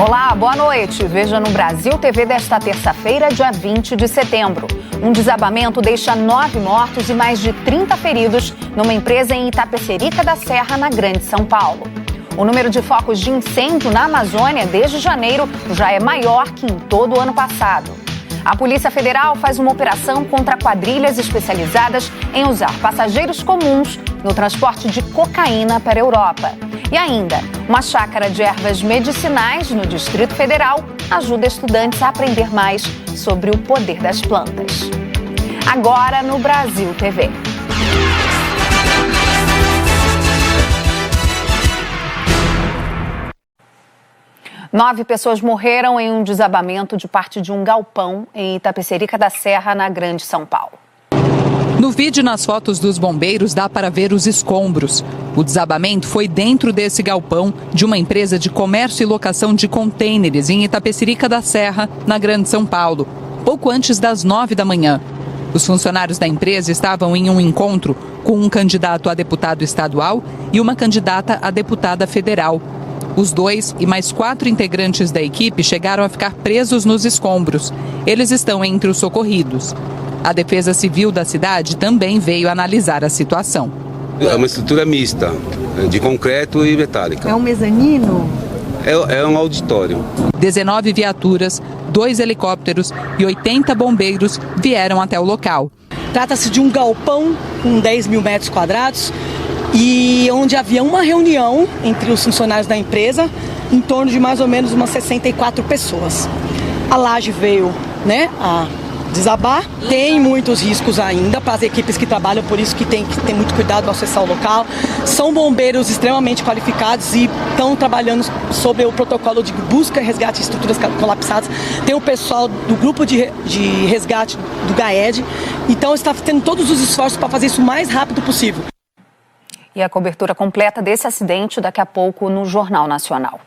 Olá, boa noite. Veja no Brasil TV desta terça-feira, dia 20 de setembro. Um desabamento deixa 9 mortos e mais de 30 feridos numa empresa em Itapecerica da Serra, na Grande São Paulo. O número de focos de incêndio na Amazônia desde janeiro já é maior que em todo o ano passado. A Polícia Federal faz uma operação contra quadrilhas especializadas em usar passageiros comuns no transporte de cocaína para a Europa. E ainda, uma chácara de ervas medicinais no Distrito Federal ajuda estudantes a aprender mais sobre o poder das plantas. Agora no Brasil TV. Nove pessoas morreram em um desabamento de parte de um galpão em Itapecerica da Serra, na Grande São Paulo. No vídeo e nas fotos dos bombeiros dá para ver os escombros. O desabamento foi dentro desse galpão de uma empresa de comércio e locação de contêineres em Itapecerica da Serra, na Grande São Paulo, pouco antes das 9 da manhã. Os funcionários da empresa estavam em um encontro com um candidato a deputado estadual e uma candidata a deputada federal. Os 2 e mais 4 integrantes da equipe chegaram a ficar presos nos escombros. Eles estão entre os socorridos. A Defesa Civil da cidade também veio analisar a situação. É uma estrutura mista, de concreto e metálica. É um mezanino? É um auditório. 19 viaturas, 2 helicópteros e 80 bombeiros vieram até o local. Trata-se de um galpão com 10 mil metros quadrados e onde havia uma reunião entre os funcionários da empresa, em torno de mais ou menos umas 64 pessoas. A laje veio, a desabar. Tem muitos riscos ainda para as equipes que trabalham, por isso que tem que ter muito cuidado ao acessar o local. São bombeiros extremamente qualificados e estão trabalhando sobre o protocolo de busca e resgate de estruturas colapsadas. Tem o pessoal do grupo de resgate do GAED, então está tendo todos os esforços para fazer isso o mais rápido possível. E a cobertura completa desse acidente daqui a pouco no Jornal Nacional.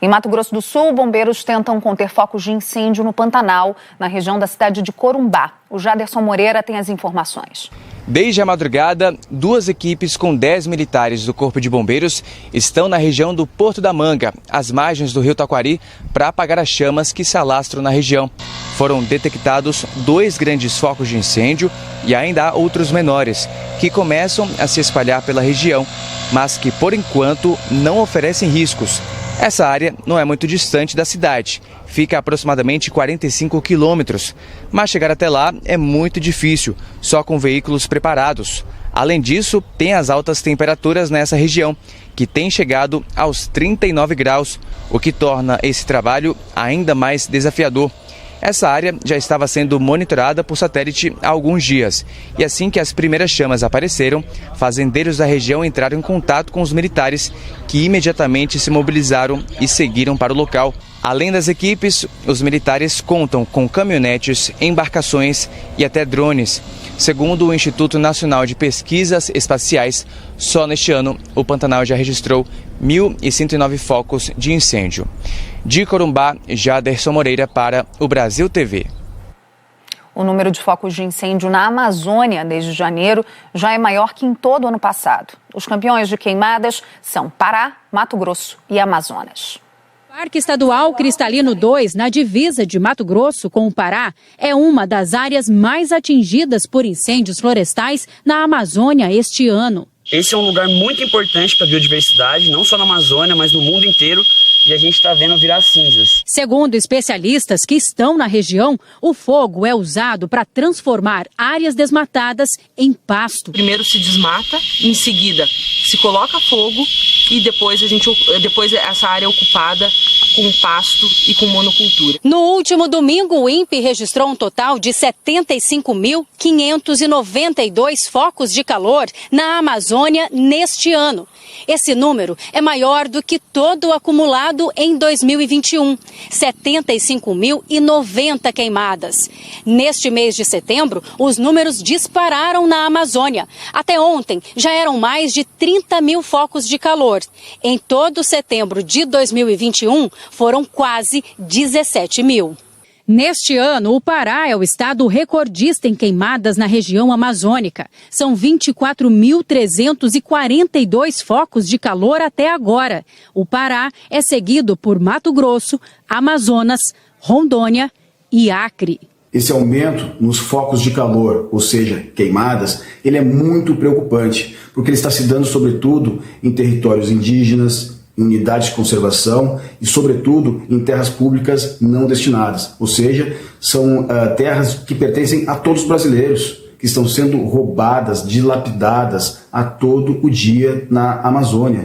Em Mato Grosso do Sul, bombeiros tentam conter focos de incêndio no Pantanal, na região da cidade de Corumbá. O Jaderson Moreira tem as informações. Desde a madrugada, 2 equipes com 10 militares do Corpo de Bombeiros estão na região do Porto da Manga, às margens do rio Taquari, para apagar as chamas que se alastram na região. Foram detectados 2 grandes focos de incêndio e ainda há outros menores, que começam a se espalhar pela região, mas que, por enquanto, não oferecem riscos. Essa área não é muito distante da cidade, fica a aproximadamente 45 quilômetros, mas chegar até lá é muito difícil, só com veículos preparados. Além disso, tem as altas temperaturas nessa região, que tem chegado aos 39 graus, o que torna esse trabalho ainda mais desafiador. Essa área já estava sendo monitorada por satélite há alguns dias. E assim que as primeiras chamas apareceram, fazendeiros da região entraram em contato com os militares, que imediatamente se mobilizaram e seguiram para o local. Além das equipes, os militares contam com caminhonetes, embarcações e até drones. Segundo o Instituto Nacional de Pesquisas Espaciais, só neste ano o Pantanal já registrou 1.109 focos de incêndio. De Corumbá, Jaderson Moreira para o Brasil TV. O número de focos de incêndio na Amazônia desde janeiro já é maior que em todo o ano passado. Os campeões de queimadas são Pará, Mato Grosso e Amazonas. Parque Estadual Cristalino 2, na divisa de Mato Grosso com o Pará, é uma das áreas mais atingidas por incêndios florestais na Amazônia este ano. Esse é um lugar muito importante para a biodiversidade, não só na Amazônia, mas no mundo inteiro, e a gente está vendo virar cinzas. Segundo especialistas que estão na região, o fogo é usado para transformar áreas desmatadas em pasto. Primeiro se desmata, em seguida se coloca fogo e depois essa área é ocupada com pasto e com monocultura. No último domingo, o INPE registrou um total de 75.592 focos de calor na Amazônia neste ano. Esse número é maior do que todo o acumulado em 2021, 75.090 queimadas. Neste mês de setembro, os números dispararam na Amazônia. Até ontem, já eram mais de 30 mil focos de calor. Em todo setembro de 2021, foram quase 17 mil. Neste ano, o Pará é o estado recordista em queimadas na região amazônica. São 24.342 focos de calor até agora. O Pará é seguido por Mato Grosso, Amazonas, Rondônia e Acre. Esse aumento nos focos de calor, ou seja, queimadas, ele é muito preocupante, porque ele está se dando sobretudo em territórios indígenas, em unidades de conservação e, sobretudo, em terras públicas não destinadas. Ou seja, são terras que pertencem a todos os brasileiros, que estão sendo roubadas, dilapidadas a todo o dia na Amazônia.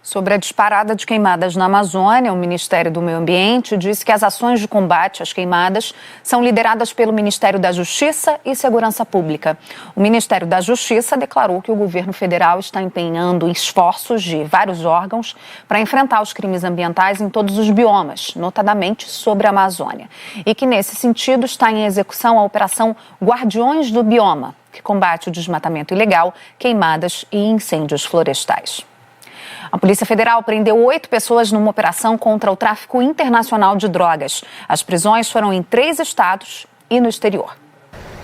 Sobre a disparada de queimadas na Amazônia, o Ministério do Meio Ambiente disse que as ações de combate às queimadas são lideradas pelo Ministério da Justiça e Segurança Pública. O Ministério da Justiça declarou que o governo federal está empenhando esforços de vários órgãos para enfrentar os crimes ambientais em todos os biomas, notadamente sobre a Amazônia. E que, nesse sentido, está em execução a Operação Guardiões do Bioma, que combate o desmatamento ilegal, queimadas e incêndios florestais. A Polícia Federal prendeu 8 pessoas numa operação contra o tráfico internacional de drogas. As prisões foram em 3 estados e no exterior.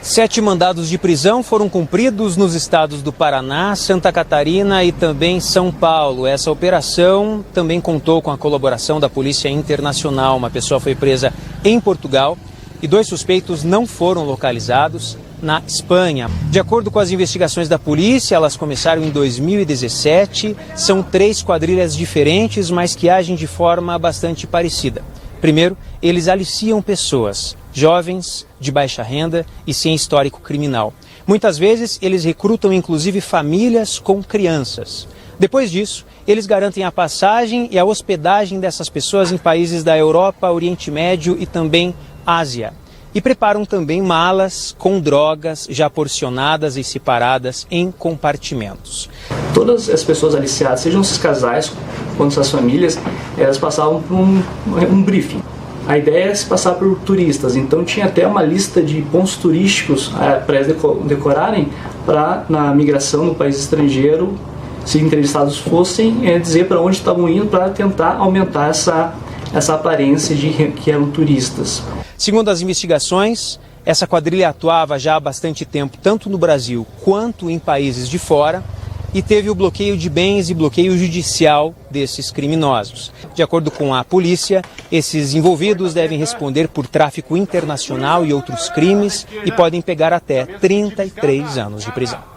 7 mandados de prisão foram cumpridos nos estados do Paraná, Santa Catarina e também São Paulo. Essa operação também contou com a colaboração da Polícia Internacional. Uma pessoa foi presa em Portugal e 2 suspeitos não foram localizados na Espanha. De acordo com as investigações da polícia, elas começaram em 2017. São 3 quadrilhas diferentes, mas que agem de forma bastante parecida. Primeiro, eles aliciam pessoas, jovens, de baixa renda e sem histórico criminal. Muitas vezes, eles recrutam inclusive famílias com crianças. Depois disso, eles garantem a passagem e a hospedagem dessas pessoas em países da Europa, Oriente Médio e também Ásia. E preparam também malas com drogas já porcionadas e separadas em compartimentos. Todas as pessoas aliciadas, sejam esses casais quanto essas famílias, elas passavam por um briefing. A ideia é se passar por turistas, então tinha até uma lista de pontos turísticos para eles decorarem para, na migração no país estrangeiro, se entrevistados fossem, dizer para onde estavam indo para tentar aumentar essa aparência de que eram turistas. Segundo as investigações, essa quadrilha atuava já há bastante tempo, tanto no Brasil quanto em países de fora, e teve o bloqueio de bens e bloqueio judicial desses criminosos. De acordo com a polícia, esses envolvidos devem responder por tráfico internacional e outros crimes e podem pegar até 33 anos de prisão.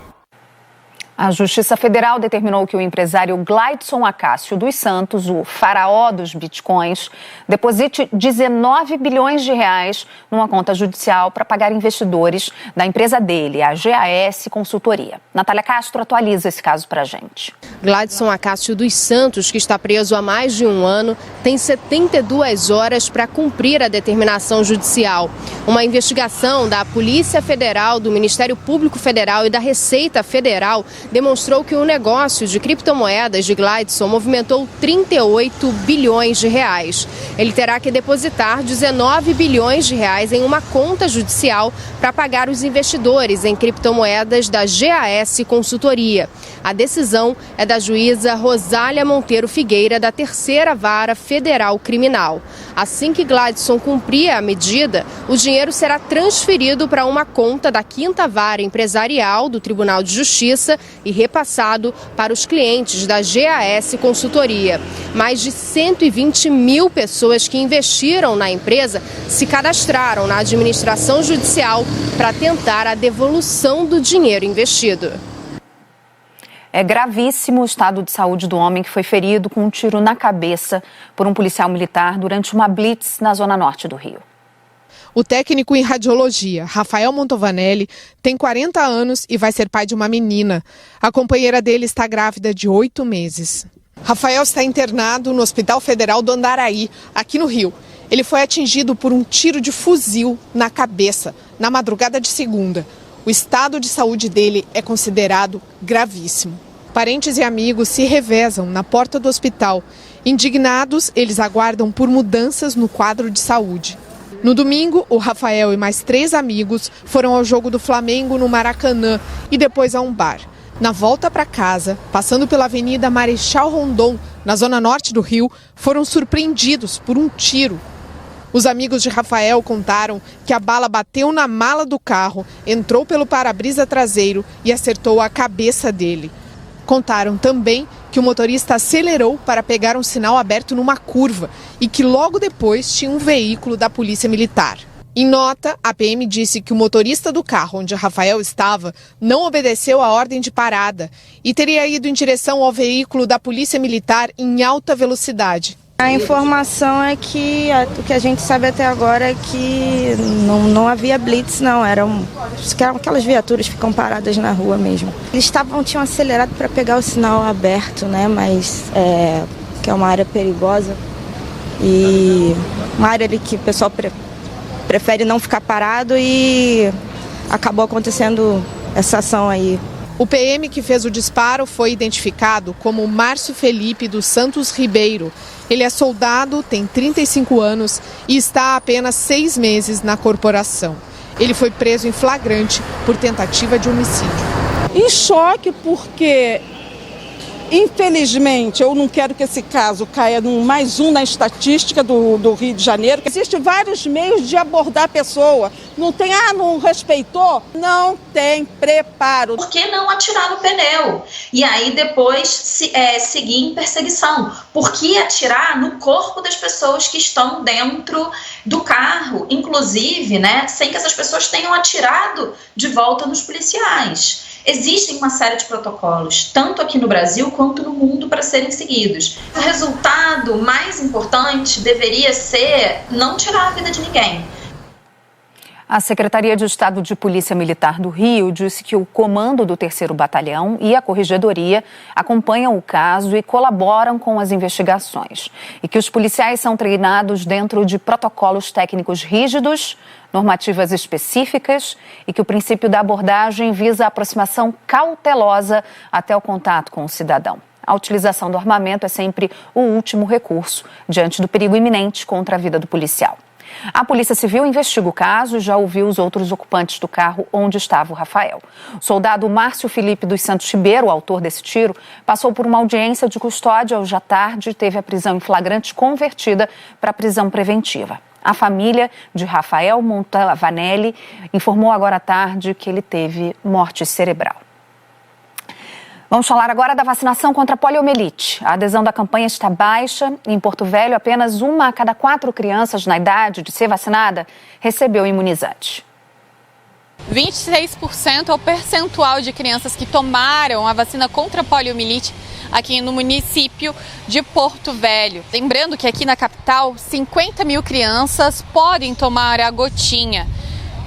A Justiça Federal determinou que o empresário Glaidson Acácio dos Santos, o faraó dos bitcoins, deposite 19 bilhões de reais numa conta judicial para pagar investidores da empresa dele, a GAS Consultoria. Natália Castro atualiza esse caso para a gente. Glaidson Acácio dos Santos, que está preso há mais de um ano, tem 72 horas para cumprir a determinação judicial. Uma investigação da Polícia Federal, do Ministério Público Federal e da Receita Federal demonstrou que o negócio de criptomoedas de Glaidson movimentou 38 bilhões de reais. Ele terá que depositar 19 bilhões de reais em uma conta judicial para pagar os investidores em criptomoedas da GAS Consultoria. A decisão é da juíza Rosália Monteiro Figueira, da 3ª Vara Federal Criminal. Assim que Glaidson cumprir a medida, o dinheiro será transferido para uma conta da 5ª Vara Empresarial do Tribunal de Justiça e repassado para os clientes da GAS Consultoria. Mais de 120 mil pessoas que investiram na empresa se cadastraram na administração judicial para tentar a devolução do dinheiro investido. É gravíssimo o estado de saúde do homem que foi ferido com um tiro na cabeça por um policial militar durante uma blitz na zona norte do Rio. O técnico em radiologia, Rafael Montovanelli, tem 40 anos e vai ser pai de uma menina. A companheira dele está grávida de 8 meses. Rafael está internado no Hospital Federal do Andaraí, aqui no Rio. Ele foi atingido por um tiro de fuzil na cabeça, na madrugada de segunda. O estado de saúde dele é considerado gravíssimo. Parentes e amigos se revezam na porta do hospital. Indignados, eles aguardam por mudanças no quadro de saúde. No domingo, o Rafael e mais 3 amigos foram ao jogo do Flamengo no Maracanã e depois a um bar. Na volta para casa, passando pela Avenida Marechal Rondon, na zona norte do Rio, foram surpreendidos por um tiro. Os amigos de Rafael contaram que a bala bateu na mala do carro, entrou pelo para-brisa traseiro e acertou a cabeça dele. Contaram também que o motorista acelerou para pegar um sinal aberto numa curva e que logo depois tinha um veículo da Polícia Militar. Em nota, a PM disse que o motorista do carro onde Rafael estava não obedeceu a ordem de parada e teria ido em direção ao veículo da Polícia Militar em alta velocidade. A informação é que o que a gente sabe até agora é que não havia blitz, não. Eram aquelas viaturas que ficam paradas na rua mesmo. Eles tinham acelerado para pegar o sinal aberto, né? Mas que é uma área perigosa e uma área ali que o pessoal prefere não ficar parado e acabou acontecendo essa ação aí. O PM que fez o disparo foi identificado como Márcio Felipe dos Santos Ribeiro. Ele é soldado, tem 35 anos e está há apenas 6 meses na corporação. Ele foi preso em flagrante por tentativa de homicídio. Em choque porque, infelizmente, eu não quero que esse caso caia mais um na estatística do Rio de Janeiro. Existem vários meios de abordar a pessoa. Não tem, não respeitou? Não tem preparo. Por que não atirar no pneu? E aí depois seguir em perseguição. Por que atirar no corpo das pessoas que estão dentro do carro? Inclusive, né, sem que essas pessoas tenham atirado de volta nos policiais. Existem uma série de protocolos, tanto aqui no Brasil quanto no mundo, para serem seguidos. O resultado mais importante deveria ser não tirar a vida de ninguém. A Secretaria de Estado de Polícia Militar do Rio disse que o comando do 3º Batalhão e a Corregedoria acompanham o caso e colaboram com as investigações. E que os policiais são treinados dentro de protocolos técnicos rígidos, normativas específicas e que o princípio da abordagem visa a aproximação cautelosa até o contato com o cidadão. A utilização do armamento é sempre o último recurso diante do perigo iminente contra a vida do policial. A Polícia Civil investiga o caso e já ouviu os outros ocupantes do carro onde estava o Rafael. O soldado Márcio Felipe dos Santos Ribeiro, o autor desse tiro, passou por uma audiência de custódia hoje à tarde e teve a prisão em flagrante convertida para prisão preventiva. A família de Rafael Montavanelli informou agora à tarde que ele teve morte cerebral. Vamos falar agora da vacinação contra a poliomielite. A adesão da campanha está baixa. Em Porto Velho, apenas 1 a cada 4 crianças na idade de ser vacinada recebeu o imunizante. 26% é o percentual de crianças que tomaram a vacina contra a poliomielite aqui no município de Porto Velho. Lembrando que aqui na capital, 50 mil crianças podem tomar a gotinha.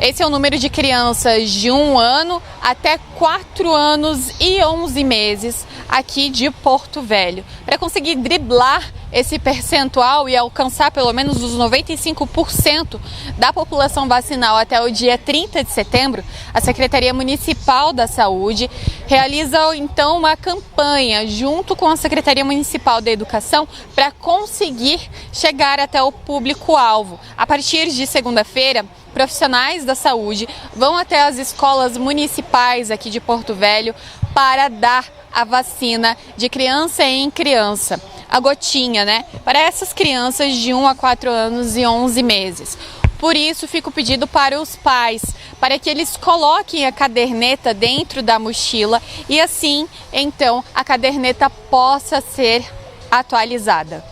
Esse é o número de crianças de 1 ano até 4 anos e 11 meses aqui de Porto Velho. Para conseguir driblar esse percentual e alcançar pelo menos os 95% da população vacinal até o dia 30 de setembro, a Secretaria Municipal da Saúde realiza então uma campanha junto com a Secretaria Municipal da Educação para conseguir chegar até o público-alvo. A partir de segunda-feira, profissionais da saúde vão até as escolas municipais aqui de Porto Velho para dar a vacina de criança em criança, a gotinha, né? Para essas crianças de 1 a 4 anos e 11 meses. Por isso, fica o pedido para os pais, para que eles coloquem a caderneta dentro da mochila e assim, então, a caderneta possa ser atualizada.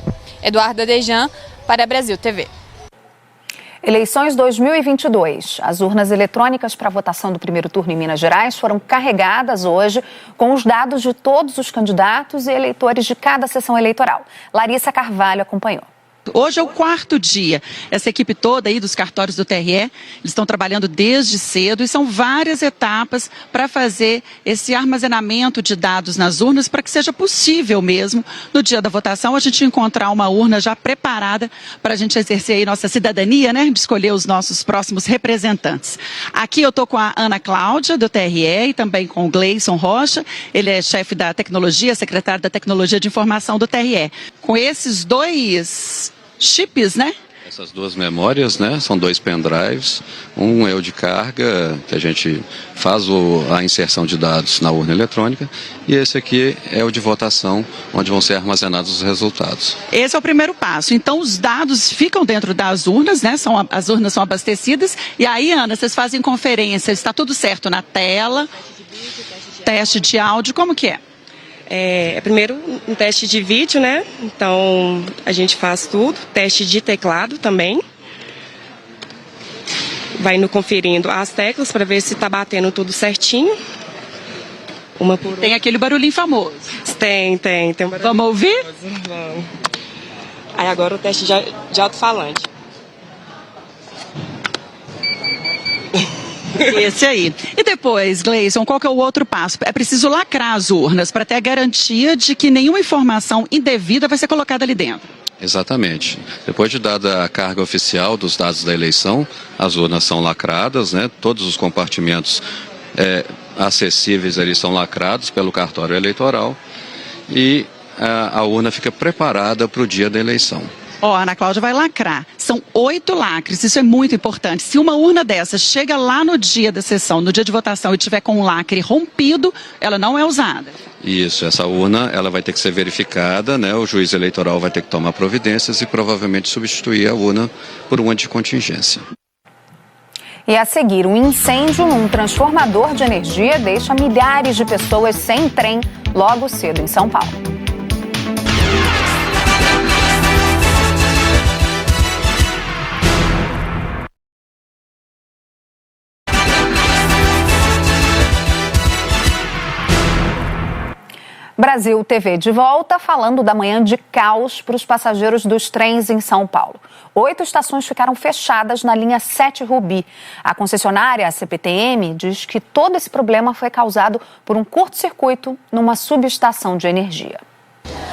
Eduarda Dejan, para Brasil TV. Eleições 2022. As urnas eletrônicas para a votação do primeiro turno em Minas Gerais foram carregadas hoje com os dados de todos os candidatos e eleitores de cada sessão eleitoral. Larissa Carvalho acompanhou. Hoje é o 4º dia. Essa equipe toda aí dos cartórios do TRE, eles estão trabalhando desde cedo e são várias etapas para fazer esse armazenamento de dados nas urnas para que seja possível mesmo, no dia da votação, a gente encontrar uma urna já preparada para a gente exercer aí nossa cidadania, né, de escolher os nossos próximos representantes. Aqui eu estou com a Ana Cláudia, do TRE, e também com o Gleison Rocha, ele é chefe da tecnologia, secretário da Tecnologia de Informação do TRE. Com esses 2 chips, né? Essas duas memórias, né, são 2 pendrives, um é o de carga, que a gente faz a inserção de dados na urna eletrônica, e esse aqui é o de votação, onde vão ser armazenados os resultados. Esse é o primeiro passo. Então, os dados ficam dentro das urnas, né, as urnas são abastecidas, e aí, Ana, vocês fazem conferência, está tudo certo na tela, teste de áudio, como que é? Primeiro um teste de vídeo, né? Então a gente faz tudo, teste de teclado também. Vai no conferindo as teclas para ver se está batendo tudo certinho. Uma por Tem aquele barulhinho famoso. Tem um barulhinho. Vamos ouvir? Vamos. Aí agora o teste de alto-falante. Esse aí. E depois, Gleison, qual que é o outro passo? É preciso lacrar as urnas para ter a garantia de que nenhuma informação indevida vai ser colocada ali dentro. Exatamente. Depois de dada a carga oficial dos dados da eleição, as urnas são lacradas, né? Todos os compartimentos acessíveis ali são lacrados pelo cartório eleitoral e a urna fica preparada para o dia da eleição. Ó, a Ana Cláudia vai lacrar. São 8 lacres, isso é muito importante. Se uma urna dessa chega lá no dia da sessão, no dia de votação, e tiver com o lacre rompido, ela não é usada. Isso, essa urna ela vai ter que ser verificada, né? O juiz eleitoral vai ter que tomar providências e provavelmente substituir a urna por uma de contingência. E a seguir, um incêndio num transformador de energia deixa milhares de pessoas sem trem logo cedo em São Paulo. Brasil TV de volta, falando da manhã de caos para os passageiros dos trens em São Paulo. 8 estações ficaram fechadas na linha 7 Rubi. A concessionária, a CPTM, diz que todo esse problema foi causado por um curto-circuito numa subestação de energia.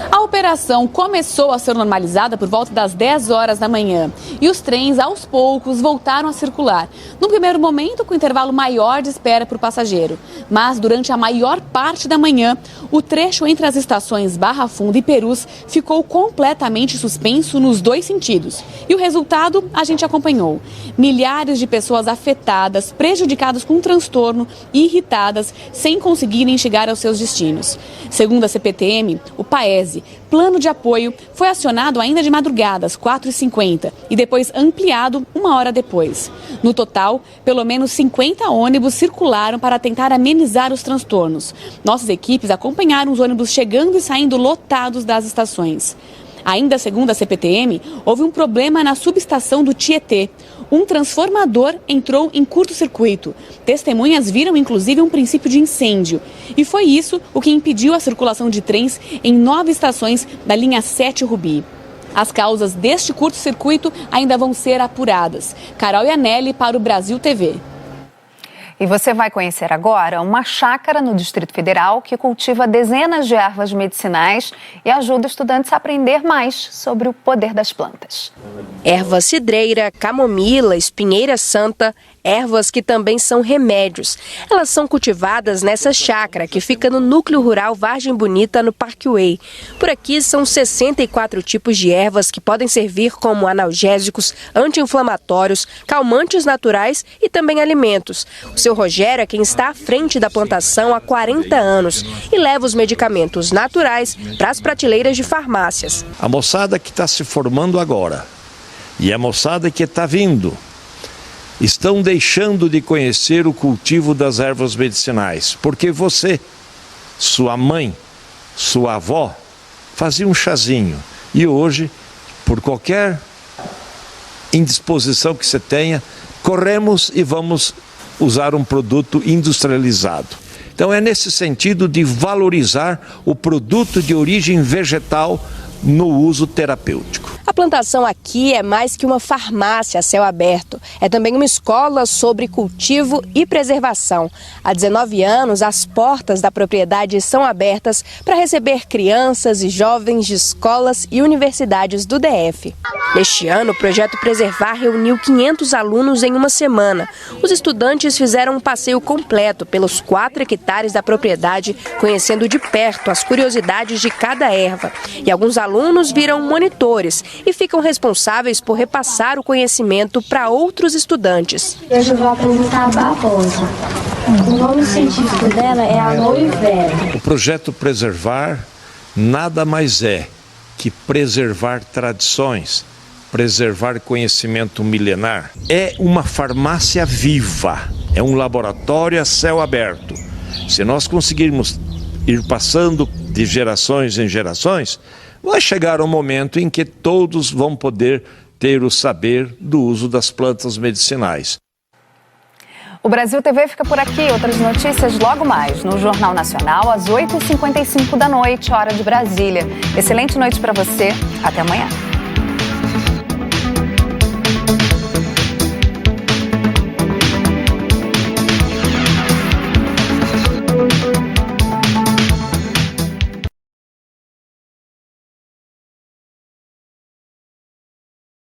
A operação começou a ser normalizada por volta das 10 horas da manhã e os trens, aos poucos, voltaram a circular. No primeiro momento, com intervalo maior de espera para o passageiro. Mas, durante a maior parte da manhã, o trecho entre as estações Barra Funda e Perus ficou completamente suspenso nos 2 sentidos. E o resultado a gente acompanhou. Milhares de pessoas afetadas, prejudicadas com transtorno e irritadas, sem conseguirem chegar aos seus destinos. Segundo a CPTM, o PAESE, Plano de Apoio, foi acionado ainda de madrugada, às 4h50, e depois ampliado 1 hora depois. No total, pelo menos 50 ônibus circularam para tentar amenizar os transtornos. Nossas equipes acompanharam os ônibus chegando e saindo lotados das estações. Ainda segundo a CPTM, houve um problema na subestação do Tietê. Um transformador entrou em curto-circuito. Testemunhas viram, inclusive, um princípio de incêndio. E foi isso o que impediu a circulação de trens em 9 estações da linha 7 Rubi. As causas deste curto-circuito ainda vão ser apuradas. Carol Iannelli para o Brasil TV. E você vai conhecer agora uma chácara no Distrito Federal que cultiva dezenas de ervas medicinais e ajuda estudantes a aprender mais sobre o poder das plantas. Erva cidreira, camomila, espinheira santa, ervas que também são remédios. Elas são cultivadas nessa chácara que fica no núcleo rural Vargem Bonita, no Parkway. Por aqui são 64 tipos de ervas que podem servir como analgésicos, anti-inflamatórios, calmantes naturais e também alimentos. O seu Rogério é quem está à frente da plantação há 40 anos e leva os medicamentos naturais para as prateleiras de farmácias. A moçada que está se formando agora e a moçada que está vindo estão deixando de conhecer o cultivo das ervas medicinais, porque você, sua mãe, sua avó, fazia um chazinho e hoje, por qualquer indisposição que você tenha, corremos e vamos usar um produto industrializado. Então é nesse sentido de valorizar o produto de origem vegetal no uso terapêutico. A plantação aqui é mais que uma farmácia a céu aberto. É também uma escola sobre cultivo e preservação. Há 19 anos, as portas da propriedade são abertas para receber crianças e jovens de escolas e universidades do DF. Neste ano, o projeto Preservar reuniu 500 alunos em uma semana. Os estudantes fizeram um passeio completo pelos 4 hectares da propriedade, conhecendo de perto as curiosidades de cada erva. E alguns alunos viram monitores e ficam responsáveis por repassar o conhecimento para outros estudantes. Hoje eu vou apresentar a babosa. O nome científico dela é aloe vera. O projeto Preservar nada mais é que preservar tradições, preservar conhecimento milenar. É uma farmácia viva, é um laboratório a céu aberto. Se nós conseguirmos ir passando de gerações em gerações, vai chegar um momento em que todos vão poder ter o saber do uso das plantas medicinais. O Brasil TV fica por aqui. Outras notícias logo mais no Jornal Nacional, às 8h55 da noite, hora de Brasília. Excelente noite para você. Até amanhã.